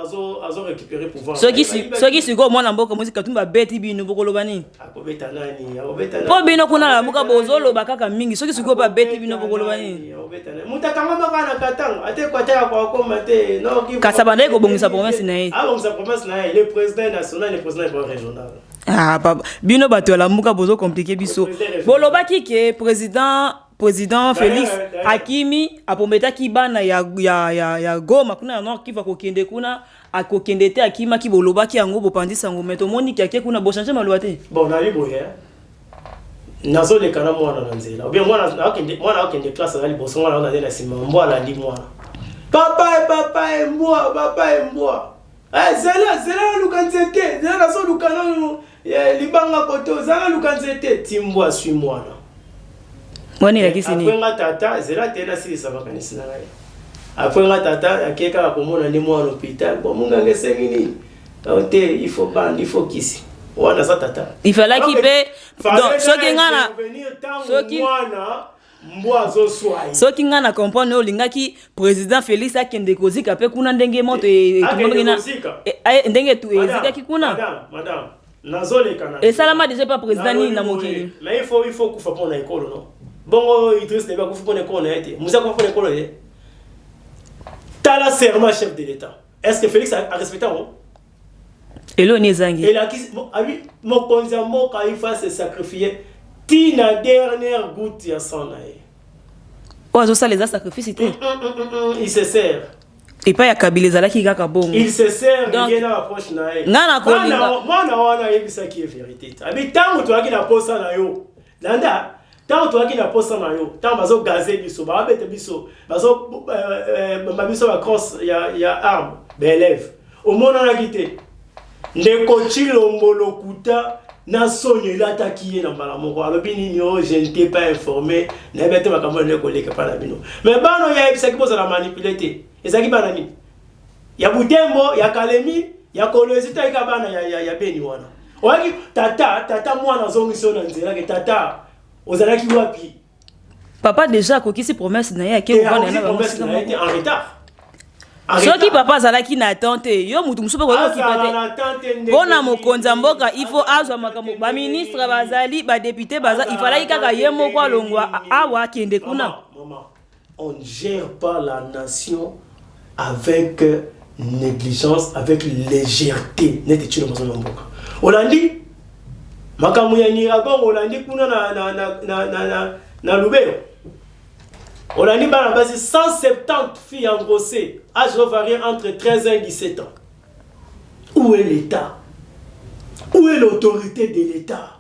Azo récupérer pouvoir. Soki siko mwana mboka musika tumba beti bino bokolo bani. Akobeta nani? Akobeta nani? Po bino kuna la muka bozolo bakaka mingi soki siko ba beti bino bokolo bani. Akobeta nani? Mutakanga makana katanga ate kwata kwa komate. Kasabanda ko bongisa promesse na ye. Bongisa promesse na ye, le président national et le président régional. Papa, bino bato la muka bozo compliqué biso. Bolobaki ke président Félix Hakimi apometa ki bana ya Goma kuna na kiva ko kende kuna akokende te akima ki bolobaki yango bopandisa ngo meto moni ki kuna bo changer malwa te. Bon na liboye. Nazo le kana mwana na nzela. Bien mwana akende classe ali boso mwana na nzela sima mbwala ndi mwana. Papa et moi. Zela lukanzete, zela so lukana libanga koto, zela lukanzete, timbwa sui mwana. Wani la kisi ni. Après nga tata, zela tena sili sabakanisi na ngai. Après nga tata, akeka komona ni mwana hôpital, bon munga ngesengi ni. Ote, il faut kisi. Wana sa tata. Il fallait qu'il paie. Donc, soki soki nga na comprendre olingaki président Félix akende kozika pe kuna ndenge moto ndenge tu ezika ki kuna madame nazoleka na et salama déjà pas président ni na mokili mais il faut kufa pona école non bongo Idriss Déby kufa pona école na été musa kufa pona école tala serment chef de l'état est-ce que Félix a respecté on elo ni zangi et là qui mon konza moka il faut se sacrifier tina dernière goutte ya sang na ye. Ozo ça les a sacrifiés c'était. Il se sert. Et pas ya Kabila zalaki kaka bongo. Il se sert donc bien dans approche na ye. Ngana kolinga. Mwana wana yebisa ki est vérité. Abi tango to aki na posa na yo. Landa tango to aki na posa na yo. Tango bazo gazer biso, ba bete biso, bazo biso ba cross ya arme, belève. Au monde na kité. Ndeko Chilombo Lokuta na sonye la takiye na mbala moko alobi nini yo je n'étais pas informé na bete makambo ne koleka pa na bino. Mais bano ya ebisa ki posa na manipuler. Ezaki bana nini? Ya Butembo, ya Kalemi, ya Kolwezi ika bana ya Beni wana. Oaki tata mwana zongiso na nzela ke tata ozalaki wapi? Papa déjà kokisi promesse na ye ke uvanda na promesse na ye en retard. Soki papa zalaki na attente yo mutu musupe ko kipate. Bona mokonza mboka il faut azwa makambo ba ministre bazali ba député baza il fallait kaka ye moko alongwa awa kende kuna. Maman, on ne gère pas la nation avec négligence, avec légèreté. N'était tu le besoin mboka. Olandi makamu ya Niragon Olandi kuna na Lubero. Olandi bana basi 170 filles engrossées, âge varié entre 13 ans et 17 ans. Où est l'État? Où est l'autorité de l'État?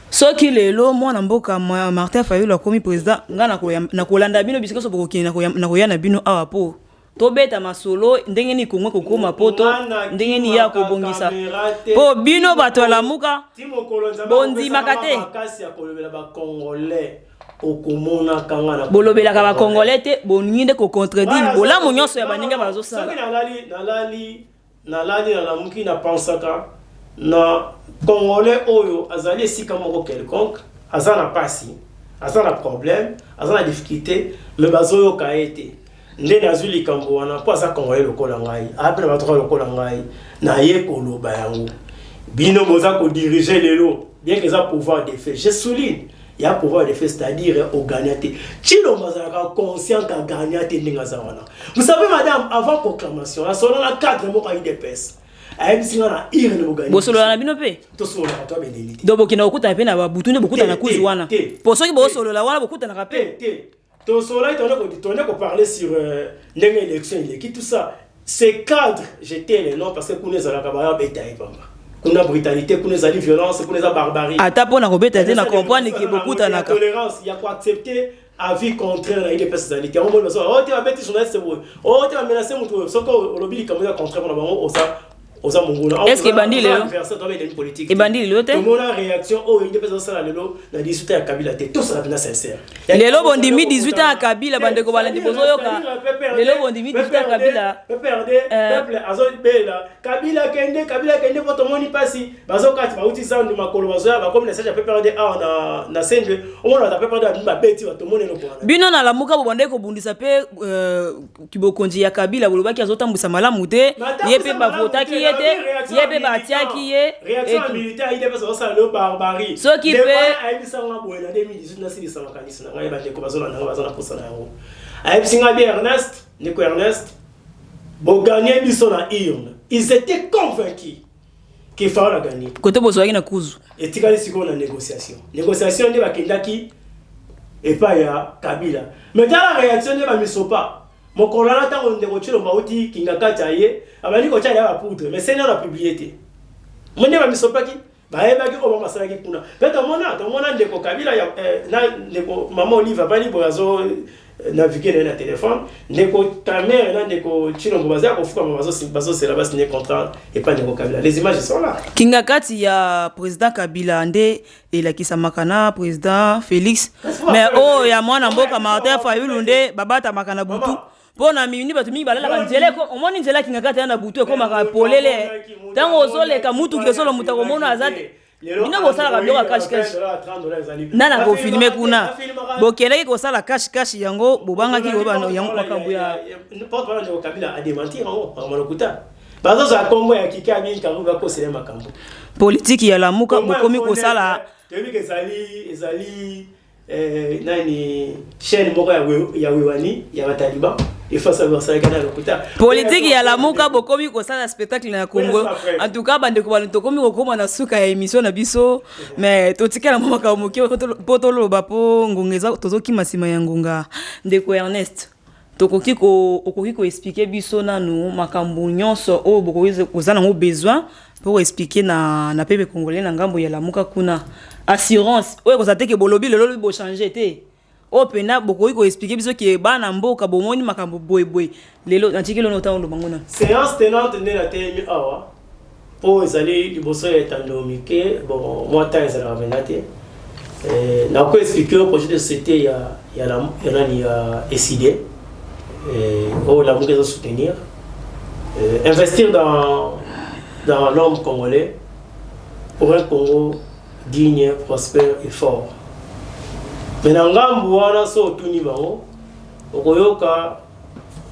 Soki lelo mwana mboka Martin Fayulu akomi président nga na kolanda bino bisika so bokokini na koyana bino awa po tobeta masolo ndenge ni Kongo kokoma poto ndenge ni ya kobongisa po bino bato la muka bondi makate makasi ya kolobela ba congolais okomona kanga na bolobela ka ba congolais te boninde ko contredire bola monyoso ya baninga bazo sala soki nalali na lamuki na pensaka na congolais oyo azali esika moko quelconque azana pasi azana problème azana difficulté mais bazoyo kaete nde nazwi likambo wana po aza congolais lokola ngai apena bato lokola ngai na ye koloba yango bino moza ko diriger lelo bien que ça pouvoir de fait je souligne il y a pouvoir de fait c'est-à-dire au gagnaté chilo mazaka conscient ka gagnaté ndinga za wana vous savez madame avant proclamation la solo na cadre mo ka IDPS ayi singa na ire ne bogani bosolo na bino pe to solo na to benelite do bokina okuta pe na babutu ne bokuta na kuzu wana po soki bosolo la wana bokuta na kape to solo itoné ko parler sur ndenge élection il qui tout ça ces cadres j'étais les noms parce que kuneza la kabaya beta ipamba kuna brutalité kuna zali violence kuna za barbarie ata pona kobeta te na comprendre que bokuta na tolérance il y a quoi accepter avis contraire na ile personnalité on va dire oh tu vas bêter journaliste oh tu vas menacer mutu soko lobby comme ça contraire na bango oza mongona est-ce que bandi lelo politique bandi lelo te mon réaction oh il dépend ça lelo na 18 à Kabila te tout ça na sincère lelo bondimi 18 à Kabila bande ko balandi bozo yoka lelo bondimi 18 à Kabila peuple azo bela Kabila kende poto moni pasi bazo kati ba uti sound makolo bazo ya ba comme message ya PPRD a na sendre on va PPRD ba beti ba to moni no bona bino na lamuka bo bande ko bundisa pe kibokonji ya Kabila bolobaki azotambusa malamu te yepe ba votaki yebe batiaki ye réaction militaire ide parce que ça le barbarie soki pe aibisanga boye na 2018 na silisa makanisi na ngai bande ko bazona na bazona posa na yango aibisinga bien Ernest bo gagner biso na urne ils étaient convaincus qu'il fallait gagner côté bozwaki na kuzu etikali siko na négociation nde bakendaki epa ya Kabila mais dans la réaction de ba misopa mokolana tango ndeko chilo mauti kingakati aye abani ko chaya ba poudre mais c'est na publié monde ba misopaki ba ebaki o mama salaki kuna peto mona ndeko Kabila ya na ndeko mama Olive bani boazo naviguer na téléphone ndeko ta mère na ndeko chilo mbaza ko fuka bazo c'est là-bas signer contrat et pas ndeko Kabila les images sont là kingakati ya président Kabila nde elakisa makana président Félix mais oh ya mwana mboka Martin Fayulu nde babata makana butu pona mini batu mingi balala banjele ko omoni njela kingakata na butu ko maka polele tango ozoleka mutu kesolo mutako mona azate bino bosala ka biloko cash nana ko filmer kuna bokeleki ko sala cash yango bobanga ki bobano yango makambu ya porte-parole de Kabila a démentir en malokuta bazo za Kongo ya kika mingi karuga ko sele makambu politique ya lamuka bokomi ko sala tebi ke ezali nani chaîne moko ya wewani ya bataliba efasa versa kana lokuta politique ya lamuka bokomi ko sala spectacle na Congo en tout cas bande ko balento komi ko koma na suka ya émission na biso mais totikela mama ka moki potolo bapo ngongeza tozoki masima ya ngonga ndeko Ernest tokoki ko expliquer biso nanu makambo nyonso o bokoki kozana ngo besoin pour expliquer na peuple congolais na ngambo ya lamuka kuna assurance oyo kozate ke bolobi lelo bo changer te o pena bokoki ko expliquer biso ke bana mboka bomoni makambo boy lelo natiki lono ta olobango na séance tenante ne la temi awa po ezali liboso ya tandomike bon moi ta ezala venate na ko expliquer au projet de société ya SID où la Mougue doit soutenir, investir dans l'homme congolais pour un Congo digne, prospère et fort. Maintenant,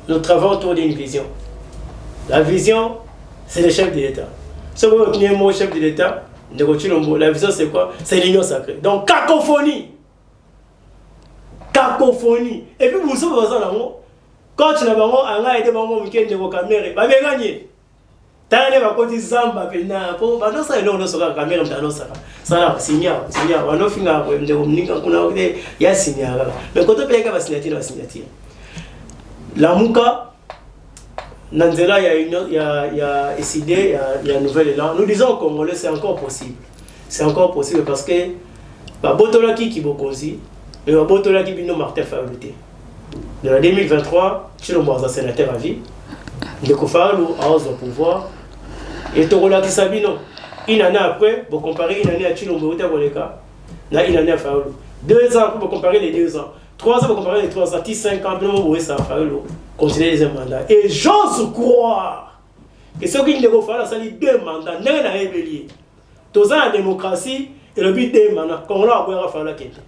nous travaillons autour d'une vision. La vision, c'est le chef de l'État. Si vous avez un mot chef de l'État, la vision c'est quoi? C'est l'union sacrée. Donc, cacophonie. Cacophonie. Et puis, vous savez, quand tu n'as pas aidé mon week-end de vos caméras, bah bien gagné. T'as un côté Zamba, puis n'a pas. Bah non, ça est non, sur la caméra, dans ça. Ça là, signal. On a fini à de communiquer, on a dit, il y a signal. Mais quand on paye la signature, la signature. La Mouka, Nanzela, il y a SID, il y a Nouvelle Élan. Nous disons qu'au Congolais, c'est encore possible. C'est encore possible parce que, bah, Botola qui beaucoup aussi, mais Botola qui vient Martin Faoulouté. De la 2023, je suis le sénateur à vie. De Kofarou a au pouvoir. Et Torola qui Sabino. Une année après, vous comparez une année à Chilombo Boleka. Une année à Faoulou. 2 ans, vous comparez les 2 ans. 3 ans, vous comparez les 3 ans. 5 ans, vous voyez ça à Faoulou. Continuez les mandats. Et j'ose croire que ceux qui ne vont pas faire 2 mandats, n'est pas ébellier. Tous en démocratie, et le but des mandats, comme on l'a à faire la quête.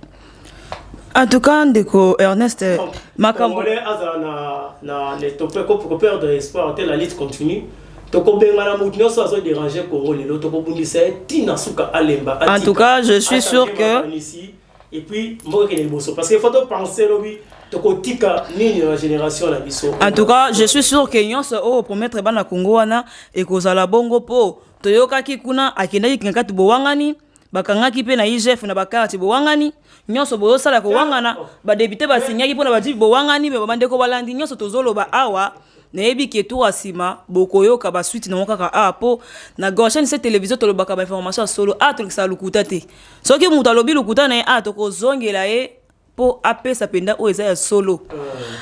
En tout cas, Ndeko Ernest, makambo na les topé pour perdre espoir la lutte continue. Toko bengana mutno so so déranger Congo lelo toko bundisa tina suka alemba. En tout cas, je suis sûr que et puis mboka ke boso parce que faut penser lobi toko tika ni la génération la biso. En tout cas, je suis sûr que nyonso o promettre bana Congo wana et kozala bongo po toyoka ki kuna akendaki kinkati bowangani bakangaki pe na IGF na bakati bowangani nyonso boyosala ko wangana ba député ba signaki pona ba di bowangani be bandeko balandi nyonso tozoloba awa na yebi ke tout asima bokoyoka ba suite na kaka apo na gauche cette télévision tolobaka ba information solo to sa lukuta te soki mutu alobi lukuta na to kozongela ye po apesa penda o eza ya solo.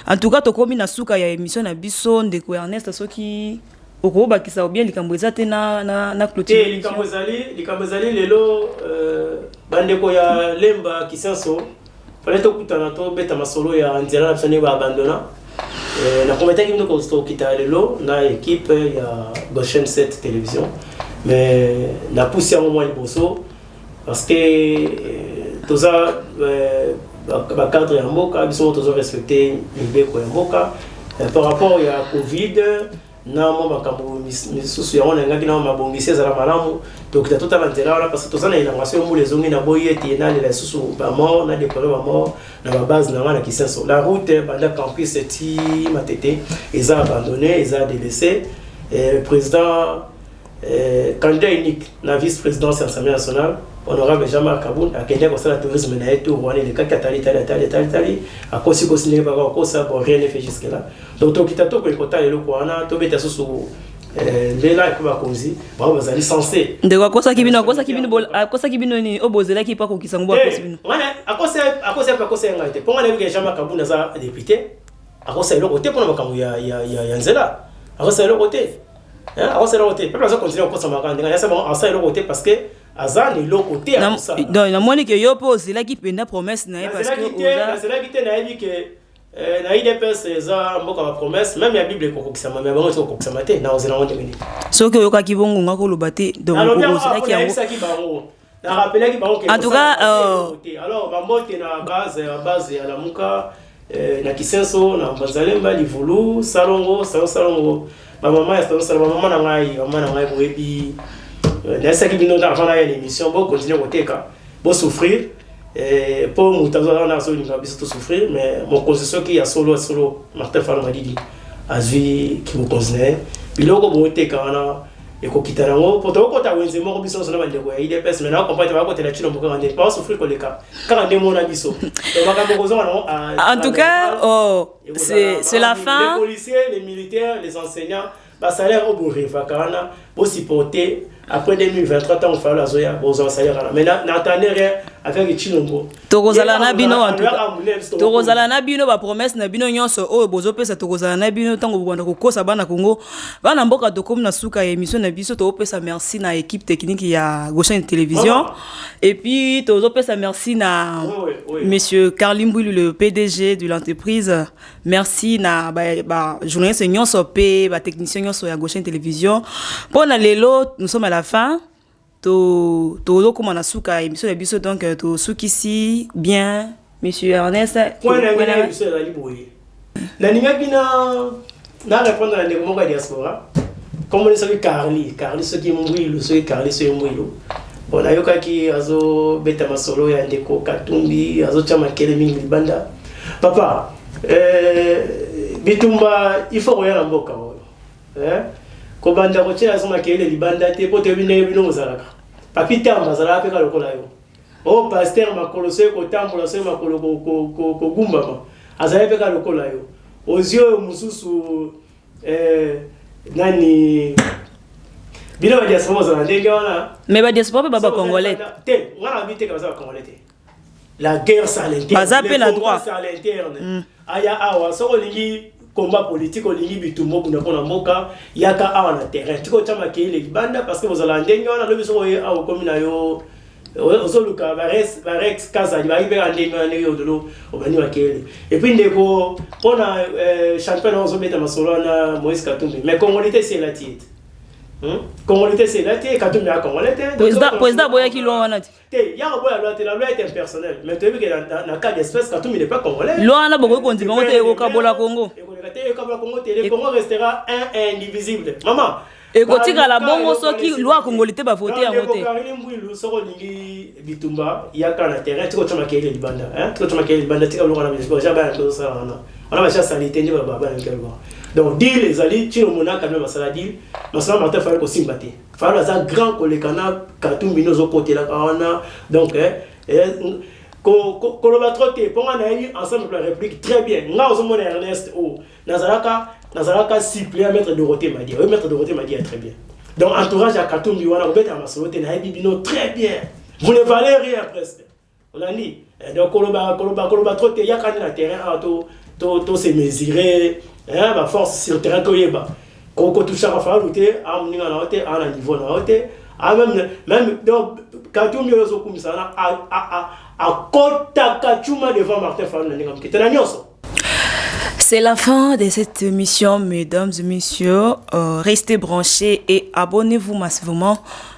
En tout cas tokomi na suka ya émission na biso Ndeko Ernest soki okobakisa bien likambo ezate na clôture likambo ezali lelo bandeko ya lemba kisenso fallait tokutana to beta masolo ya nzela na bisone ba abandona na kometaki bino ko kita lelo na équipe ya Goshen 7 télévision mais na poussi à moment liboso parce que toza ba cadre ya mboka biso tozo respecter mibeko ya mboka par rapport ya Covid na mo makambo misusu ya ona ngaki na mabongisi za malamu donc tata bantela parce que tozana innovation mu les ongi na boyeti na les susu ba mort na décorer ba mort na ba base na wana kisenso la route banda campus ti matete ils ont abandonné ils ont délaissé président candidat unique na vice-président de l'Assemblée nationale honorable Jean-Marc Kaboun a gagné comme ça le tourisme na eto rwanda le cas tali a kosi ne pas encore ça bon rien ne fait jusque là donc to kitato ko kota le ko ana to beta susu lela ko ba kozi ba bazali censé ndeko kosa kibino ni obozela ki pa ko kisango ba kosi bino wana akosa ngate ponga na bi Jean-Marc Kaboun za député akosa le côté pour na makambo ya nzela akosa le côté alors c'est le côté peuple va continuer encore ça makanda ngaya ça bon ça le côté parce que azan est le côté à ça donc na moni que yo pose là qui penda promesse na parce que c'est là qui na dit que na IDPS za mboka ba promesse même ya bible ko kokisama mais bango ko kokisama te na ozela wonde mini so que yo ka kibongo ngako lobate donc ko ozela ki yango na rappelé ki bango en tout cas alors bambote na base ya la muka na kisenso na Banzalemba Livulu Salongo maman na ngai boyebi na saki bino da avant la émission bon continuer koteka bon souffrir pour mutazo na so ni biso souffrir mais mon position qui a solo Martin Fallou Madidi azui qui me considère biloko boteka na ekokita nango poto okota wenze moko biso sona bandeko ya IDPS maintenant comprendre ba kotela chino moko ngande pas souffrir koleka kaka nde mona biso donc makambo kozonga nango en tout cas c'est la fin. Les policiers, les militaires, les enseignants, bah salaire au bourré fakana pour supporter après 2023 tant on fait la zoya aux salaire mais n'attendez rien avec Chilombo. Tokozala na bino en tout cas. Tokozala na bino ba promesse na bino nyonso o bozo pesa tokozala na bino tango bobanda kokosa bana Congo. Bana mboka to comme na suka émission na biso to pesa merci na équipe technique ya Goshen Télévision et puis tozo pesa merci na monsieur Carlimbouilou le PDG de l'entreprise. Merci na ba journaliste nyonso pe ba technicien nyonso ya Goshen Télévision. Pour na lelo nous sommes à la fin. To comme on a souka émission de biso donc to soukisi bien monsieur Ernest point na émission la liboye na ninga na répondre à ndeko moko diaspora comme on est Carly ce qui mbwilo ce Carly ce mbwilo bon ayoka ki azo beta masolo ya ndeko Katumbi azo chama kele mingi banda papa bitumba il faut roya mboka ko banda ko tshela soma kele libanda te ko te bine bino zalaka papi tamba zalaka pe ka lokola yo o pasteur makolo se ko tambola se makolo ko gumba ma azala pe ka lokola yo ozio mususu nani bino ba diaspora zala ndenge wana mais ba diaspora baba congolais te ngana bite ka ba congolais te la guerre ça l'interne bazape la droit ça l'interne aya awa soko lingi combat politique olingi bitumbo kuna pona mboka yaka awa na terrain tiko chama kele libanda parce que vous allez ndenge wana lobi soko awa komina yo ozoluka barex kaza ba ibe ndenge wana yo dolo obani wakele et puis ndeko pona champion ozo beta masolo na Moïse Katumbi mais congolais c'est la titre congolais c'est la titre Katumbi a congolais président boya ki lo wana te ya boya lo te la loi est impersonnelle mais tu veux que dans cas d'espèce Katumbi n'est pas congolais lo wana boko konti bango te ko kabola Congo le Congo restera indivisible maman et kotika la bongo soki loi congolais ba voter en voter Karine Mbwilu soko lingi bitumba yaka na terrain tiko chama kele libanda tiko chama kele libanda tika longa na bisbo jaba na ça on a ba salité ni baba na kelwa donc dire les alliés tino mona quand même ça dit masala martin fallait ko sympathie fallait ça grand kolekana Katumbi nozo côté là kana donc ko lo batro te ponga na yi ensemble la république très bien nga ozo mona Ernest o nazalaka siple à maître Dorothée Madi maître Dorothée Madi est très bien donc entourage à Katumbi wana obeta masolo te na bibino très bien vous ne valez rien presque on a dit donc koloba trop te yakani na terrain to se mesurer ba force sur terrain to yeba ko toucha ka fa lutter a mninga na hote a na niveau na hote a même donc Katumbi ozo kumisa na a kota kachuma devant Martin Fayulu na ninga mkitana nyoso. C'est la fin de cette émission, mesdames et messieurs. Restez branchés et abonnez-vous massivement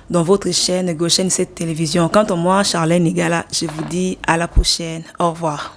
dans votre chaîne Goshen 7 Télévision. Quant à moi, Charlène Igala, je vous dis à la prochaine. Au revoir.